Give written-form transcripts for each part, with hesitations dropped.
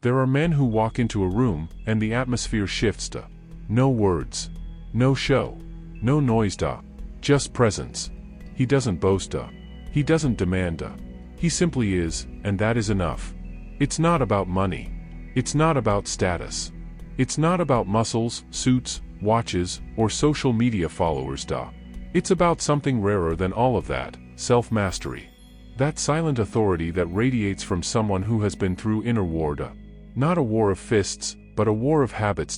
There are men who walk into a room, and the atmosphere shifts to. No words. No show. No noise just presence. He doesn't boast He doesn't demand He simply is, and that is enough. It's not about money. It's not about status. It's not about muscles, suits, watches, or social media followers It's about something rarer than all of that, self-mastery. That silent authority that radiates from someone who has been through inner war Not a war of fists, but a war of habits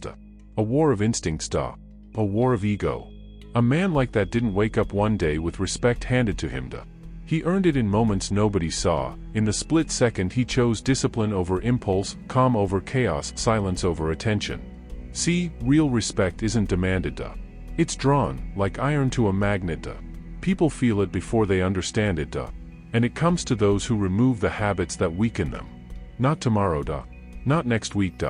A war of instincts A war of ego. A man like that didn't wake up one day with respect handed to him He earned it in moments nobody saw. In the split second he chose discipline over impulse, calm over chaos, silence over attention. See, real respect isn't demanded It's drawn, like iron to a magnet People feel it before they understand it And it comes to those who remove the habits that weaken them. Not tomorrow Not next week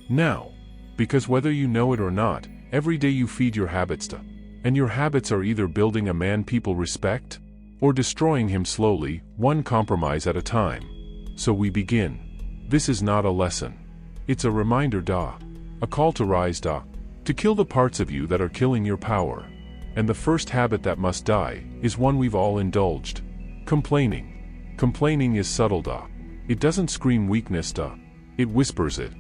Now. Because whether you know it or not, every day you feed your habits And your habits are either building a man people respect, or destroying him slowly, one compromise at a time. So we begin. This is not a lesson. It's a reminder A call to rise To kill the parts of you that are killing your power. And the first habit that must die, is one we've all indulged. Complaining. Complaining is subtle It doesn't scream weakness It whispers it.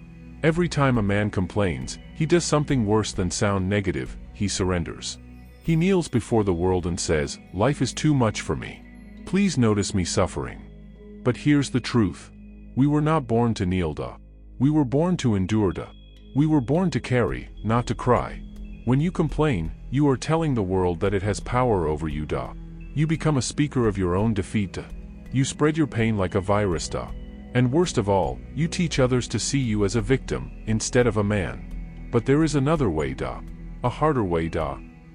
Every time a man complains, he does something worse than sound negative, he surrenders. He kneels before the world and says, life is too much for me. Please notice me suffering. But here's the truth. We were not born to kneel We were born to endure We were born to carry, not to cry. When you complain, you are telling the world that it has power over you You become a speaker of your own defeat You spread your pain like a virus And worst of all, you teach others to see you as a victim, instead of a man. But there is another way A harder way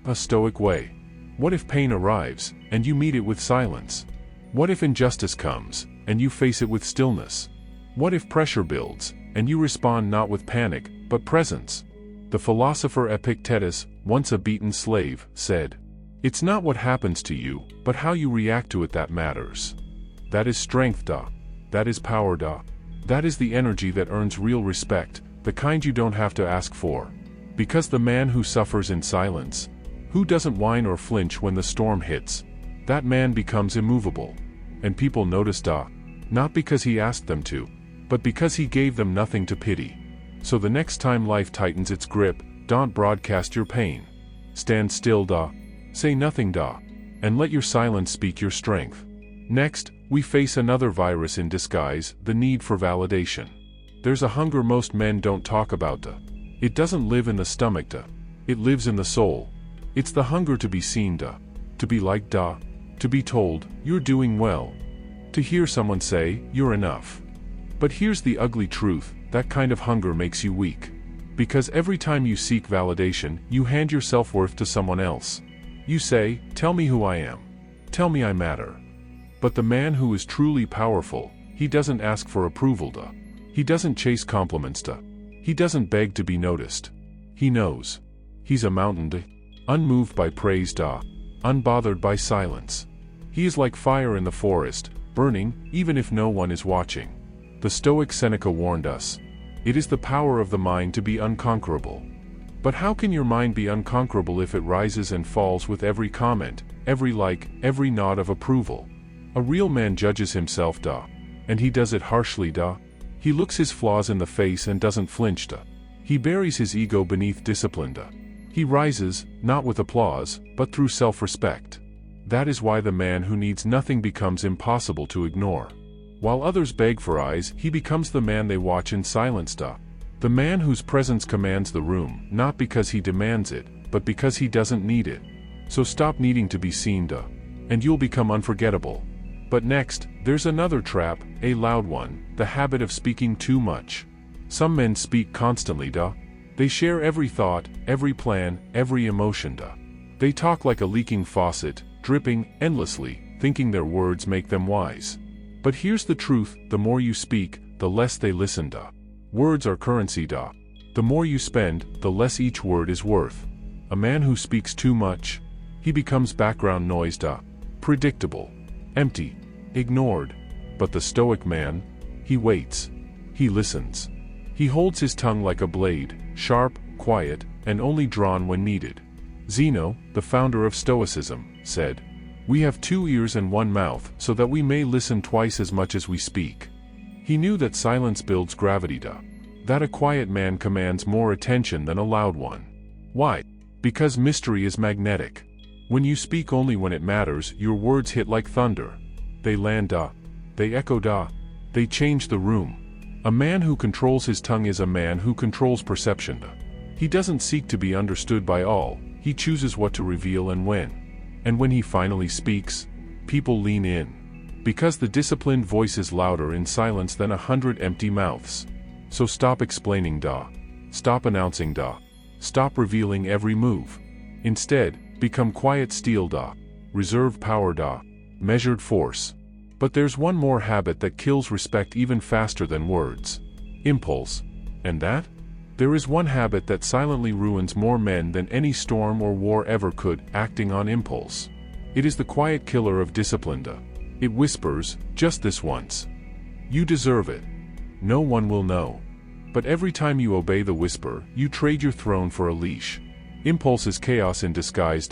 A Stoic way. What if pain arrives, and you meet it with silence? What if injustice comes, and you face it with stillness? What if pressure builds, and you respond not with panic, but presence? The philosopher Epictetus, once a beaten slave, said, "It's not what happens to you, but how you react to it that matters." That is strength That is power That is the energy that earns real respect, the kind you don't have to ask for. Because the man who suffers in silence, who doesn't whine or flinch when the storm hits, that man becomes immovable. And people notice not because he asked them to, but because he gave them nothing to pity. So the next time life tightens its grip, don't broadcast your pain. Stand still Say nothing And let your silence speak your strength. Next, we face another virus in disguise, the need for validation. There's a hunger most men don't talk about It doesn't live in the stomach It lives in the soul. It's the hunger to be seen To be liked To be told, you're doing well. To hear someone say, you're enough. But here's the ugly truth, that kind of hunger makes you weak. Because every time you seek validation, you hand your self-worth to someone else. You say, tell me who I am. Tell me I matter. But the man who is truly powerful, he doesn't ask for approval He doesn't chase compliments He doesn't beg to be noticed. He knows. He's a mountain unmoved by praise unbothered by silence. He is like fire in the forest, burning, even if no one is watching. The Stoic Seneca warned us. It is the power of the mind to be unconquerable. But how can your mind be unconquerable if it rises and falls with every comment, every like, every nod of approval? A real man judges himself and he does it harshly He looks his flaws in the face and doesn't flinch He buries his ego beneath discipline He rises, not with applause, but through self-respect. That is why the man who needs nothing becomes impossible to ignore. While others beg for eyes, he becomes the man they watch in silence The man whose presence commands the room, not because he demands it, but because he doesn't need it. So stop needing to be seen and you'll become unforgettable. But next, there's another trap, a loud one, the habit of speaking too much. Some men speak constantly They share every thought, every plan, every emotion They talk like a leaking faucet, dripping, endlessly, thinking their words make them wise. But here's the truth, the more you speak, the less they listen Words are currency The more you spend, the less each word is worth. A man who speaks too much, he becomes background noise predictable, empty, ignored. But the Stoic man, he waits. He listens. He holds his tongue like a blade, sharp, quiet, and only drawn when needed. Zeno, the founder of Stoicism, said, "We have 2 ears and 1 mouth, so that we may listen twice as much as we speak." He knew that silence builds gravity, that a quiet man commands more attention than a loud one. Why? Because mystery is magnetic. When you speak only when it matters, your words hit like thunder. They land, they echo, they change the room. A man who controls his tongue is a man who controls perception. He doesn't seek to be understood by all, he chooses what to reveal and when. And when he finally speaks, people lean in. Because the disciplined voice is louder in silence than 100 empty mouths. So stop explaining, stop announcing, stop revealing every move. Instead, become quiet steel, reserve power, measured force. But there's one more habit that kills respect even faster than words. Impulse. And that? There is one habit that silently ruins more men than any storm or war ever could: acting on impulse. It is the quiet killer of discipline. It whispers, just this once. You deserve it. No one will know. But every time you obey the whisper, you trade your throne for a leash. Impulse is chaos in disguise.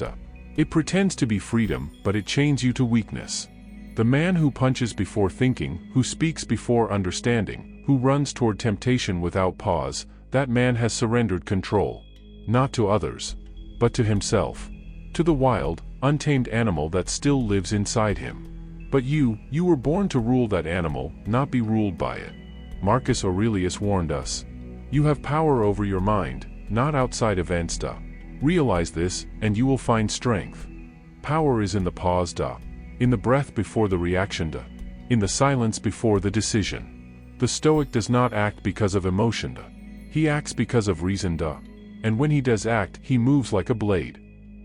It pretends to be freedom, but it chains you to weakness. The man who punches before thinking, who speaks before understanding, who runs toward temptation without pause, that man has surrendered control. Not to others, but to himself. To the wild, untamed animal that still lives inside him. But you were born to rule that animal, not be ruled by it. Marcus Aurelius warned us. You have power over your mind, not outside events. Realize this, and you will find strength. Power is in the pause. In the breath before the reaction. In the silence before the decision. The Stoic does not act because of emotion. He acts because of reason. And when he does act, he moves like a blade.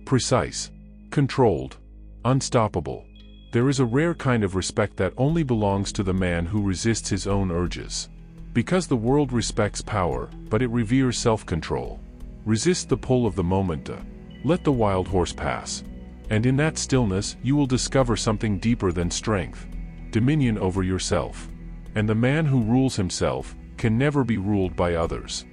Precise. Controlled. Unstoppable. There is a rare kind of respect that only belongs to the man who resists his own urges. Because the world respects power, but it reveres self-control. Resist the pull of the moment. Let the wild horse pass. And in that stillness, you will discover something deeper than strength. Dominion over yourself. And the man who rules himself can never be ruled by others.